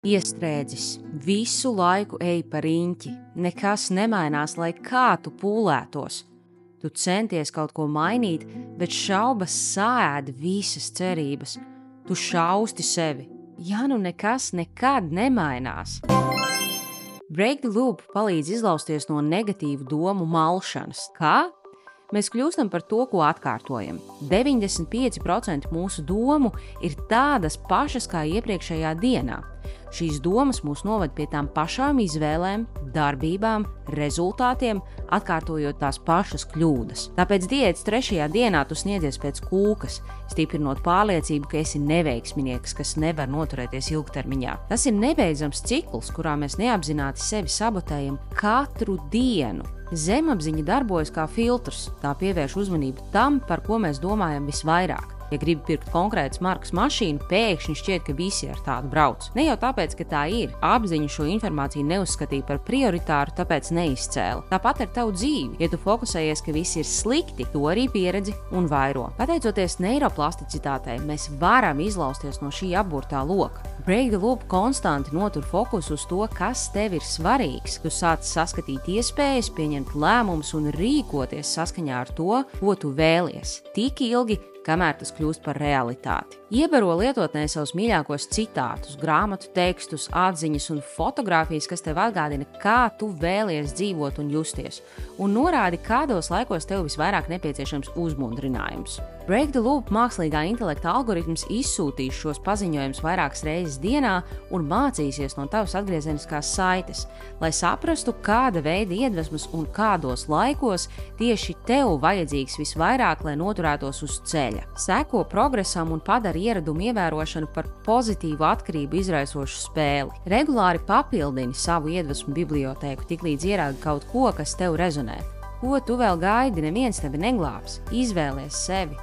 Iestrēdzis, visu laiku ej pa riņķi, nekas nemainās, lai kā tu pūlētos. Tu centies kaut ko mainīt, bet šaubas sāēd visas cerības. Tu šausti sevi, ja nu nekas nekad nemainās. Break the loop palīdz izlausties no negatīvu domu malšanas. Kā? Mēs kļūstam par to, ko atkārtojam. 95% mūsu domu ir tādas pašas kā iepriekšējā dienā. Šīs domas mūs noved pie tām pašām izvēlēm, darbībām, rezultātiem, atkārtojot tās pašas kļūdas. Tāpēc diētas 3. dienā tu sniedzies pēc kūkas, stiprinot pārliecību, ka esi neveiksminieks, kas nevar noturēties ilgtermiņā. Tas ir nebeidzams cikls, kurā mēs neapzināti sevi sabotējam katru dienu. Zemapziņa darbojas kā filtrs, tā pievērš uzmanību tam, par ko mēs domājam visvairāk. Ja gribi pirkt konkrētas markas mašīnu, pēkšņi šķiet, ka visi ar tādu brauc. Ne jau tāpēc, ka tā ir. Apziņa šo informāciju neuzskatīja par prioritāru, tāpēc neizcēla. Tāpat ar tavu dzīvi. Ja tu fokusējies, ka visi ir slikti, to arī pieredzi un vairo. Pateicoties neiroplasticitātei, mēs varam izlausties no šī apburtā loka. Break the loop konstanti notur fokusu uz to, kas tev ir svarīgs. Tu sāc saskatīt iespējas, pieņemt lēmumus un rīkoties saskaņā ar to, ko tu vēlies. Tik ilgi, kamēr tas kļūst par realitāti. Iebaro lietotnē savus mīļākos citātus, grāmatu tekstus, atziņas un fotogrāfijas, kas tev atgādina, kā tu vēlies dzīvot un justies, un norādi, kādos laikos tev visvairāk nepieciešams uzmundrinājums. Break the loop mākslīgā intelekta algoritms izsūtīs šos paziņojumus vairākas reizes dienā un mācīsies no tavas atgriezeniskās saites, lai saprastu, kāda veida iedvesmas un kādos laikos tieši tev vajadzīgs visvairāk, lai noturētos uz ceļa. Seko progresam un padara ieradumu ievērošanu par pozitīvu atkarību izraisošu spēli. Regulāri papildini savu iedvesmu bibliotēku, tiklīdz ieraugi kaut ko, kas tev rezonē. Ko tu vēl gaidi, neviens tevi neglābs. Izvēlies sevi.